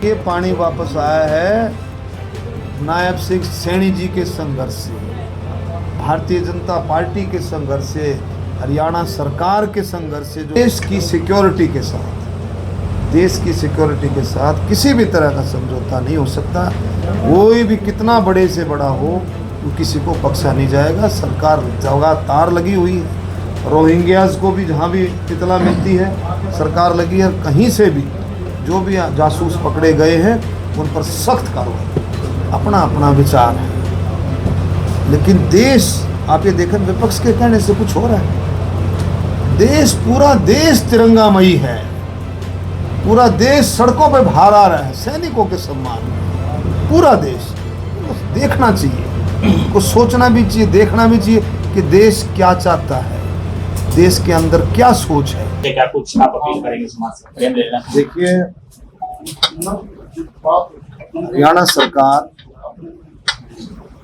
ये पानी वापस आया है नायब सिंह सैनी जी के संघर्ष से, भारतीय जनता पार्टी के संघर्ष से, हरियाणा सरकार के संघर्ष से, जो देश की सिक्योरिटी के साथ किसी भी तरह का समझौता नहीं हो सकता। कोई भी कितना बड़े से बड़ा हो तो किसी को बख्शा नहीं जाएगा। सरकार लगातार लगी हुई है। रोहिंग्याज को भी जहाँ भी इतला मिलती है सरकार लगी है। कहीं से भी जो भी जासूस पकड़े गए हैं उन पर सख्त कार्रवाई। अपना अपना विचार है, लेकिन देश आप ये देखें विपक्ष के कहने से कुछ हो रहा है। देश, पूरा देश तिरंगामयी है, पूरा देश सड़कों पे बाहर आ रहा है सैनिकों के सम्मान में। पूरा देश देखना चाहिए, को सोचना भी चाहिए, देखना भी चाहिए कि देश क्या चाहता है, देश के अंदर क्या सोच है। क्या कुछ आप अपील करेंगे समाज से? देखिए, हरियाणा सरकार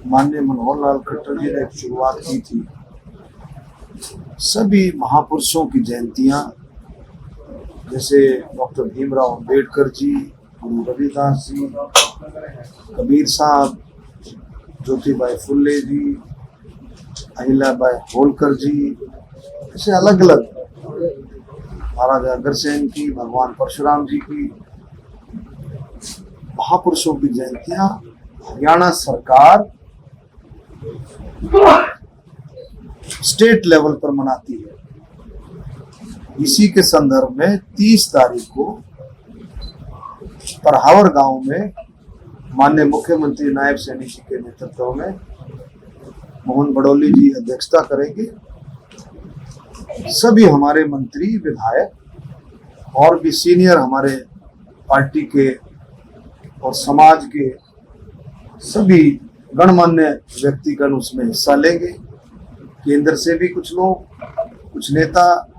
माननीय मनोहर लाल खट्टर जी ने एक शुरुआत की थी। सभी महापुरुषों की जयंतियां, जैसे डॉक्टर भीमराव अंबेडकर जी, गुरु रविदास जी, कबीर साहब, ज्योतिबाई फुले जी, अहिल्याबाई होलकर जी, ऐसे अलग अलग, महाराजा अग्रसेन की, भगवान परशुराम जी की महापुरुषों की जयंतियां हरियाणा सरकार स्टेट लेवल पर मनाती है। इसी के संदर्भ में 30 तारीख को परहावर गांव में माननीय मुख्यमंत्री नायब सैनी जी के नेतृत्व में मोहन बड़ौली जी अध्यक्षता करेंगे। सभी हमारे मंत्री, विधायक और भी सीनियर हमारे पार्टी के और समाज के सभी गणमान्य व्यक्तिगण उसमें हिस्सा लेंगे। केंद्र से भी कुछ लोग, कुछ नेता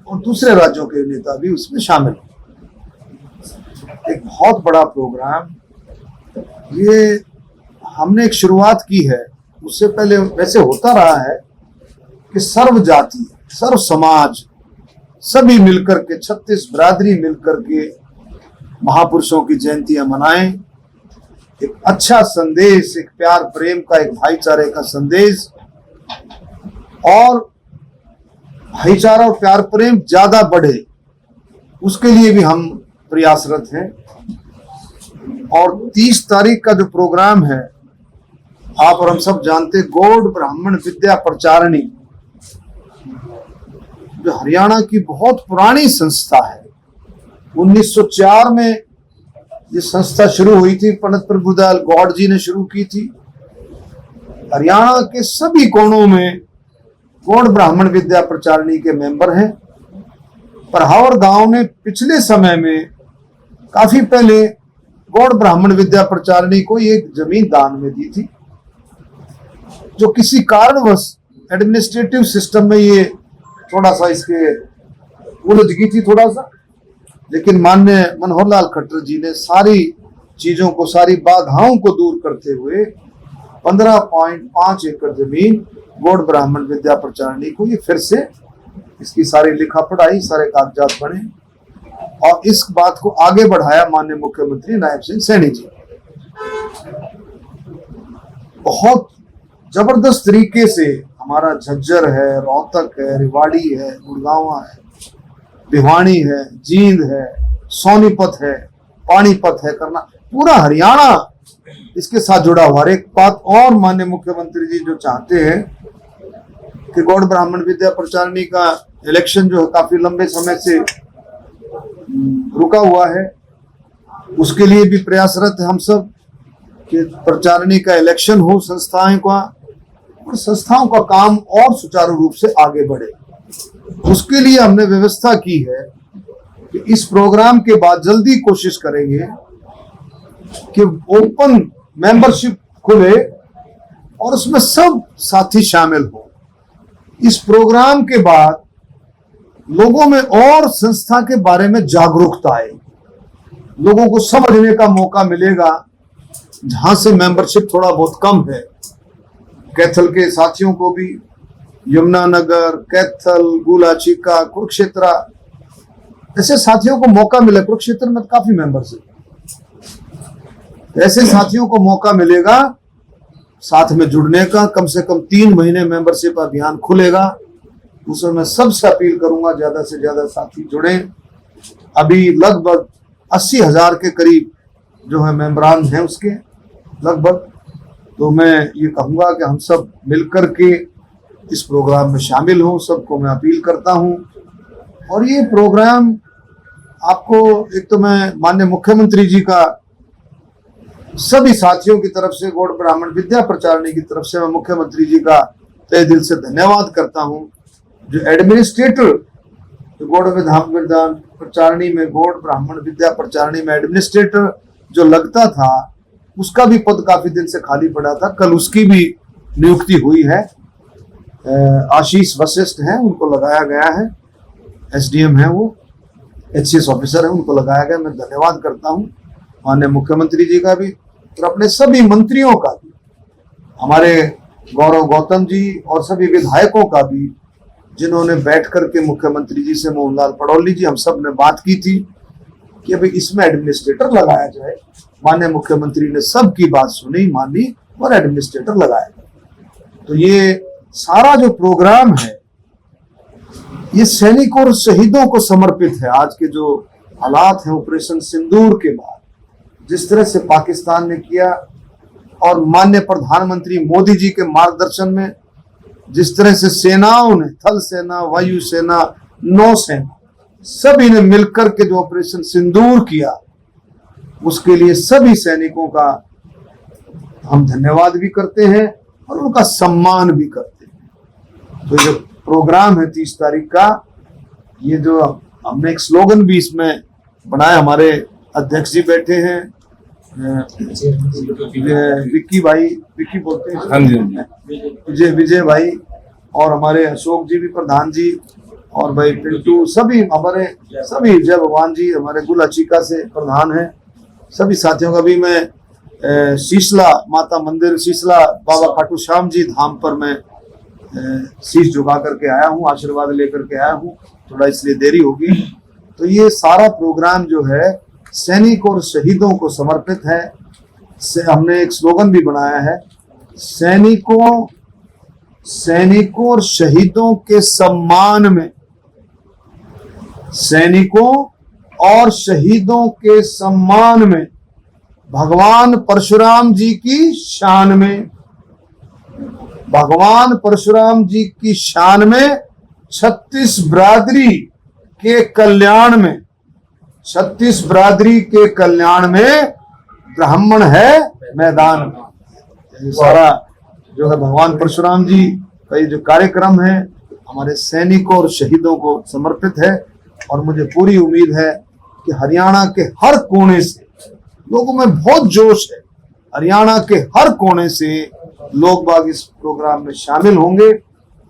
और दूसरे राज्यों के नेता भी उसमें शामिल होंगे। एक बहुत बड़ा प्रोग्राम ये हमने एक शुरुआत की है। उससे पहले वैसे होता रहा है कि सर्व जाति, सर्व समाज, सभी मिलकर के 36 बिरादरी मिलकर के महापुरुषों की जयंतियां मनाएं। एक अच्छा संदेश, एक प्यार प्रेम का, एक भाईचारे का संदेश, और भाईचारा और प्यार प्रेम ज्यादा बढ़े उसके लिए भी हम प्रयासरत हैं। और 30 तारीख का जो प्रोग्राम है, आप और हम सब जानते, गौड़ ब्राह्मण विद्या प्रचारिणी जो हरियाणा की बहुत पुरानी संस्था है। 1904 में ये संस्था शुरू हुई थी, पंडित प्रभुदयाल गौड़ जी ने शुरू की थी। हरियाणा के सभी कोनों में गौड़ ब्राह्मण विद्या प्रचारिणी के मेंबर हैं। परहावर गांव ने पिछले समय में, काफी पहले, गौड़ ब्राह्मण विद्या प्रचारिणी को एक जमीन दान में दी थी, जो किसी कारणवश एडमिनिस्ट्रेटिव सिस्टम में ये थोड़ा सा इसके उलझ गई थी थोड़ा सा। लेकिन माननीय मनोहर लाल खट्टर जी ने सारी चीजों को, सारी बाधाओं को दूर करते हुए 15.5 एकड़ जमीन गौड़ ब्राह्मण विद्या प्रचारिणी को ये फिर से इसकी सारी लिखा पढ़ाई, सारे कागजात बने और इस बात को आगे बढ़ाया माननीय मुख्यमंत्री नायब सिंह सैनी जी। बहुत जबरदस्त तरीके से हमारा झज्जर है, रोहतक है, रेवाड़ी है, गुड़गांव है, भिवानी है, जींद है, सोनीपत है, पानीपत है, करना, पूरा हरियाणा इसके साथ जुड़ा हुआ। एक बात और, माननीय मुख्यमंत्री जी जो चाहते हैं कि गौड़ ब्राह्मण विद्या प्रचारिणी का इलेक्शन जो है काफी लंबे समय से रुका हुआ है, उसके लिए भी प्रयासरत है हम सब कि प्रचारिणी का इलेक्शन हो, संस्थाएं का, और संस्थाओं का काम और सुचारू रूप से आगे बढ़े। उसके लिए हमने व्यवस्था की है कि इस प्रोग्राम के बाद जल्दी कोशिश करेंगे कि ओपन मेंबरशिप खुले और उसमें सब साथी शामिल हो। इस प्रोग्राम के बाद लोगों में और संस्था के बारे में जागरूकता आए, लोगों को समझने का मौका मिलेगा। जहां से मेंबरशिप थोड़ा बहुत कम है, कैथल के साथियों को भी, यमुनानगर, कैथल, गुलाचिका, कुरुक्षेत्र, ऐसे साथियों को मौका मिला। कुरुक्षेत्र में काफी मेंबर्स हैं, ऐसे साथियों को मौका मिलेगा साथ में जुड़ने का। कम से कम 3 महीने मेंबरशिप अभियान खुलेगा, उसमें मैं सबसे अपील करूंगा ज्यादा से ज्यादा साथी जुड़े। अभी लगभग 80,000 के करीब जो है मेंबरान हैं उसके लगभग। तो मैं ये कहूंगा कि हम सब मिलकर के इस प्रोग्राम में शामिल हों, सबको मैं अपील करता हूं। और ये प्रोग्राम आपको, एक तो मैं माननीय मुख्यमंत्री जी का सभी साथियों की तरफ से, गौड़ ब्राह्मण विद्या प्रचारणी की तरफ से मैं मुख्यमंत्री जी का तहे दिल से धन्यवाद करता हूं। जो एडमिनिस्ट्रेटर गौड़ विधान प्रचारणी में, गौड़ ब्राह्मण विद्या प्रचारणी में एडमिनिस्ट्रेटर जो लगता था, उसका भी पद काफी दिन से खाली पड़ा था। कल उसकी भी नियुक्ति हुई है। आशीष वशिष्ठ हैं, उनको लगाया गया है। एसडीएम है, वो एचसीएस ऑफिसर है, उनको लगाया गया। मैं धन्यवाद करता हूं माननीय मुख्यमंत्री जी का भी और अपने सभी मंत्रियों का भी, हमारे गौरव गौतम जी और सभी विधायकों का भी, जिन्होंने बैठ करके मुख्यमंत्री जी से, मोहनलाल पटौली जी, हम सब ने बात की थी कि अभी इसमें एडमिनिस्ट्रेटर लगाया जाए। माननीय मुख्यमंत्री ने सबकी बात सुनी, मानी और एडमिनिस्ट्रेटर लगाया गया। तो ये सारा जो प्रोग्राम है ये सैनिकों और शहीदों को समर्पित है। आज के जो हालात हैं ऑपरेशन सिंदूर के बाद, जिस तरह से पाकिस्तान ने किया और माननीय प्रधानमंत्री मोदी जी के मार्गदर्शन में जिस तरह से सेनाओं ने, थल सेना, वायु सेना, नौसेना, सभी ने मिलकर के जो ऑपरेशन सिंदूर किया, उसके लिए सभी सैनिकों का हम धन्यवाद भी करते हैं और उनका सम्मान भी करते हैं। तो जो प्रोग्राम है 30 तारीख का, ये जो हमने एक स्लोगन भी इसमें बनाया, हमारे अध्यक्ष जी बैठे हैं, विक्की भाई, विक्की बोलते हैं, हाँ जी, विजय भाई, और हमारे अशोक जी भी, प्रधान जी, और भाई पिंटू, सभी हमारे, सभी जय भगवान जी हमारे गुल अचिका से प्रधान हैं। सभी साथियों का भी मैं शीशला माता मंदिर, शीशला बाबा खाटू श्याम जी धाम पर मैं शीश झुका करके आया हूँ, आशीर्वाद लेकर के आया हूँ, थोड़ा इसलिए देरी होगी। तो ये सारा प्रोग्राम जो है सैनिक और शहीदों को समर्पित है। हमने एक स्लोगन भी बनाया है, सैनिकों और शहीदों के सम्मान में, सैनिकों और शहीदों के सम्मान में, भगवान परशुराम जी की शान में, भगवान परशुराम जी की शान में, 36 बिरादरी के कल्याण में, 36 बिरादरी के कल्याण में ब्राह्मण है मैदान में। ये सारा जो है भगवान परशुराम जी का ये जो कार्यक्रम है हमारे सैनिकों और शहीदों को समर्पित है। और मुझे पूरी उम्मीद है कि हरियाणा के हर कोने से लोगों में बहुत जोश है, हरियाणा के हर कोने से लोग बाग इस प्रोग्राम में शामिल होंगे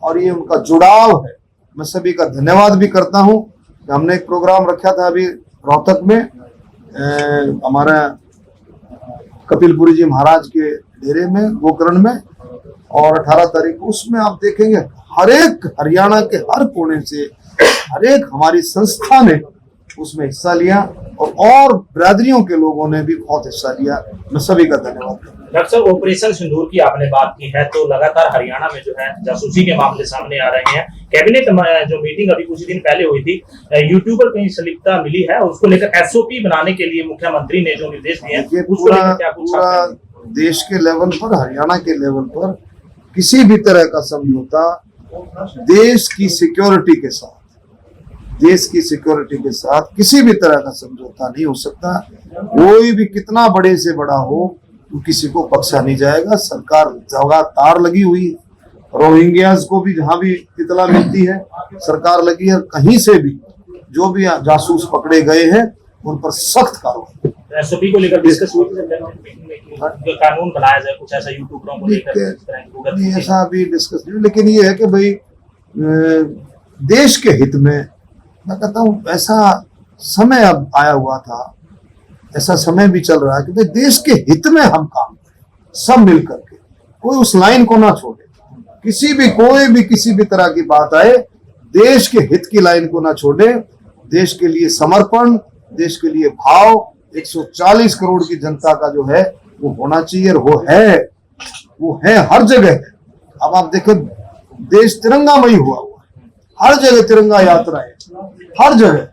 और ये उनका जुड़ाव है। मैं सभी का धन्यवाद भी करता हूं। हमने एक प्रोग्राम रखा था अभी रोहतक में, हमारा कपिलपुरी जी महाराज के डेरे में, गोकर्ण में, और 18 तारीख को, उसमें आप देखेंगे हर एक हरियाणा के हर कोने से हर एक हमारी संस्था ने उसमें हिस्सा लिया और बिरादरियों के लोगों ने भी बहुत हिस्सा लिया। मैं सभी का धन्यवाद करता हूं। डॉक्टर साहब, ऑपरेशन सिंदूर की आपने बात की है, तो लगातार हरियाणा में जो है जासूसी के मामले सामने आ रहे हैं। कैबिनेट जो मीटिंग अभी कुछ दिन पहले हुई थी, यूट्यूबर कहीं संलिप्तता मिली है और उसको लेकर एसओपी बनाने के लिए मुख्यमंत्री ने जो निर्देश दिए हैं, उसको लेकर क्या कुछ पूरा देश के लेवल पर, हरियाणा के लेवल पर किसी भी तरह का समझौता देश की सिक्योरिटी के साथ, देश की सिक्योरिटी के साथ किसी भी तरह का समझौता नहीं हो सकता। कोई भी कितना बड़े से बड़ा हो, तो किसी को बख्शा नहीं जाएगा। सरकार लगातार लगी हुई है। रोहिंग्यास को भी जहां भी इतला मिलती है सरकार लगी है। कहीं से भी जो भी जासूस पकड़े गए हैं उन पर सख्त कार्रवाई। एसओपी को लेकर डिस्कस हुई थी, जो कानून बनाया जाए कुछ ऐसा यूट्यूबरों को लेकर, नहीं ऐसा अभी डिस्कस नहीं। लेकिन ये है कि भाई देश के हित में, मैं कहता हूँ ऐसा समय अब आया हुआ था, ऐसा समय भी चल रहा है कि भाई देश के हित में हम काम करें सब मिल करके, कोई उस लाइन को ना छोड़े। कोई भी किसी भी तरह की बात आए, देश के हित की लाइन को ना छोड़े। देश के लिए समर्पण, देश के लिए भाव, 140 करोड़ की जनता का जो है वो होना चाहिए, और वो है हर जगह। अब आप देखें, देश तिरंगामयी हुआ है, हर जगह तिरंगा यात्राएं, हर जगह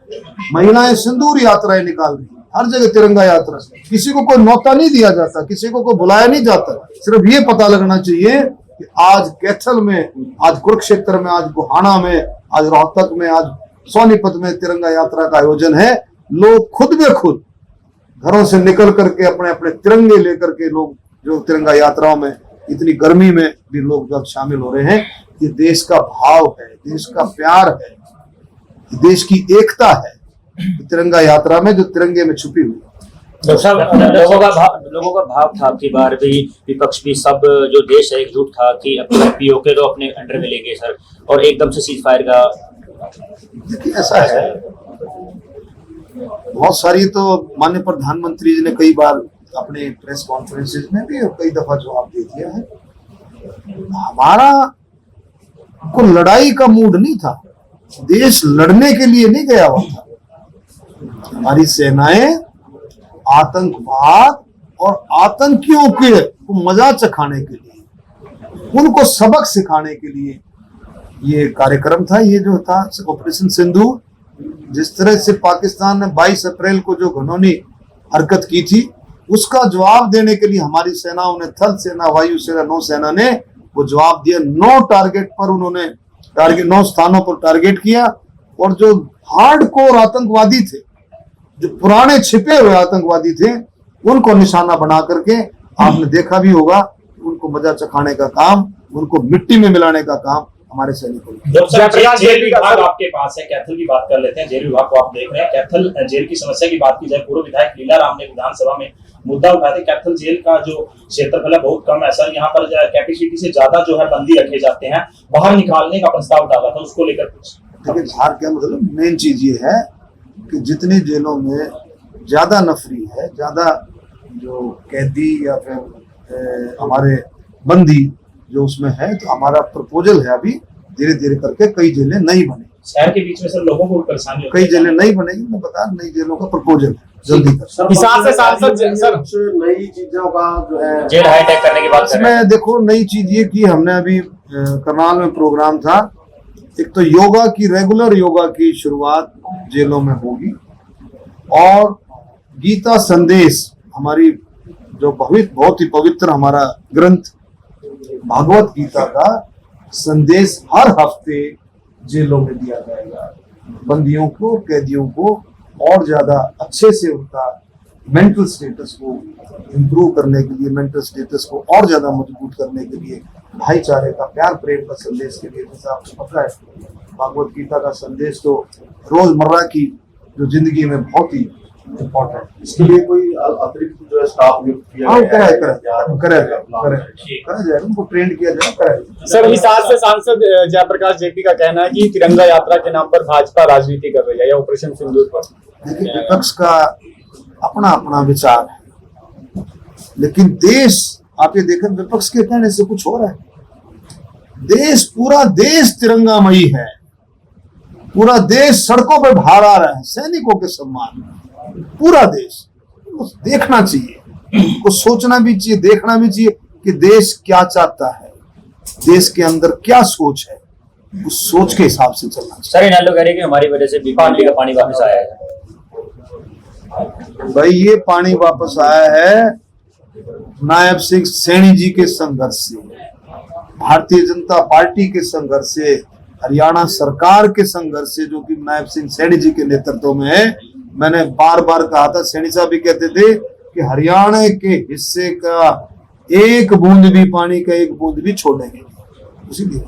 महिलाएं सिंदूर यात्राएं निकाल रही, हर जगह तिरंगा यात्रा। किसी को कोई न्योता नहीं दिया जाता, किसी को कोई बुलाया नहीं जाता। सिर्फ ये पता लगना चाहिए कि आज कैथल में, आज कुरुक्षेत्र में, आज गोहाना में, आज रोहतक में, आज सोनीपत में तिरंगा यात्रा का आयोजन है। लोग खुद में खुद घरों से निकल करके अपने अपने तिरंगे लेकर के लोग जो तिरंगा यात्राओं में, इतनी गर्मी में भी लोग जब शामिल हो रहे हैं। ये देश का भाव है, देश का प्यार है, देश की एकता है तिरंगा यात्रा में, जो तिरंगे में छुपी हुई। डॉक्टर साहब, लोगों का भाव था कि बार भी विपक्ष भी सब जो देश है एकजुट था कि अपने पीओके तो अपने अंडर में लेंगे सर, और एकदम से सीज फायर का। देखिए ऐसा है, बहुत सारी तो माननीय प्रधानमंत्री जी ने कई बार अपने प्रेस कॉन्फ्रेंसेस में भी कई दफा जवाब दे दिया है। हमारा को लड़ाई का मूड नहीं था, देश लड़ने के लिए नहीं गया हुआ था। हमारी सेनाएं आतंकवाद और आतंकियों के को मजा चखाने के लिए, उनको सबक सिखाने के लिए ये कार्यक्रम था। ये जो था ऑपरेशन सिंदूर, जिस तरह से पाकिस्तान ने 22 अप्रैल को जो घिनौनी हरकत की थी, उसका जवाब देने के लिए हमारी सेनाओं ने, थल सेना, वायु सेना, नौसेना ने वो जवाब दिया। 9 टारगेट पर उन्होंने 9 स्थानों पर टारगेट किया, और जो हार्डकोर आतंकवादी थे, जो पुराने छिपे हुए आतंकवादी थे, उनको निशाना बना करके आपने देखा भी होगा, उनको मजा चखाने का काम, उनको मिट्टी में मिलाने का काम हमारे सैनिकों ने। जेल विभाग आपके पास है, कैथल की बात कर लेते हैं। जेल विभाग को आप देख रहे हैं, कैथल जेल की समस्या की बात की जाए, पूर्व विधायक लीला राम ने विधानसभा में मुद्दा उठाया था। कैथल जेल का जो क्षेत्रफल है बहुत कम है सर, यहाँ पर कैपेसिटी से ज्यादा जो है बंदी रखे जाते हैं, बाहर निकालने का प्रस्ताव डाला था, उसको लेकर कुछ। देखिए बाहर क्या मतलब, मेन चीज ये है कि जितनी जेलों में ज्यादा नफरी है, ज्यादा जो कैदी या फिर हमारे बंदी जो उसमें है, तो हमारा प्रपोजल है अभी धीरे धीरे करके कई जेलें नहीं बने। शहर के बीच में सर लोगों को परेशानी होती है, कई जेलें नहीं बनेगी, मैं बता, नई जेलों का प्रपोजल जल्दी कर। हिसार से सांसद सर नई चीजों का जो है जेल हाईटेक करने की बात कर रहे हैं। इसमें देखो नई चीज ये की, हमने अभी करनाल में प्रोग्राम था, एक तो योगा की, रेगुलर योगा की शुरुआत जेलों में होगी, और गीता संदेश, हमारी जो बहुत ही पवित्र हमारा ग्रंथ भागवत गीता का संदेश हर हफ्ते जेलों में दिया जाएगा। बंदियों को, कैदियों को और ज्यादा अच्छे से उनका मेंटल स्टेटस को इम्प्रूव करने के लिए, मेंटल स्टेटस को और ज्यादा मजबूत करने के लिए, भाईचारे का, प्यार प्रेम का संदेश के लिए, जैसा आपको पता है भागवत गीता का संदेश तो रोजमर्रा की जो जिंदगी में बहुत ही इम्पोर्टेंट। इसके लिए कोई अतिरिक्त जो है स्टाफ नियुक्त किया जाए, उनको ट्रेन किया जाए, कराया। सर, हिसार से सांसद जयप्रकाश जेपी का कहना है कि तिरंगा यात्रा के नाम पर भाजपा राजनीति कर रही है, या ऑपरेशन सिंदूर पर। देखिए विपक्ष का अपना अपना विचार है, लेकिन देश, आप ये देखें विपक्ष के कहने से कुछ हो रहा है। देश, पूरा देश तिरंगामयी है, पूरा देश सड़कों पर बाहर आ रहा है सैनिकों के सम्मान में। पूरा देश देखना चाहिए, को सोचना भी चाहिए, देखना भी चाहिए कि देश क्या चाहता है, देश के अंदर क्या सोच है, उस सोच के हिसाब से चलना चाहिए। सर इनालो कह रहे कि हमारी वजह से बीपी का पानी वापस आया है। भाई ये पानी वापस आया है नायब सिंह सैनी जी के संघर्ष से, भारतीय जनता पार्टी के संघर्ष से, हरियाणा सरकार के संघर्ष से, जो कि नायब सिंह सैनी जी के नेतृत्व में है। मैंने बार बार कहा था, सैनी साहब भी कहते थे कि हरियाणा के हिस्से का एक बूंद भी, पानी का एक बूंद भी छोड़ेंगे, इसीलिए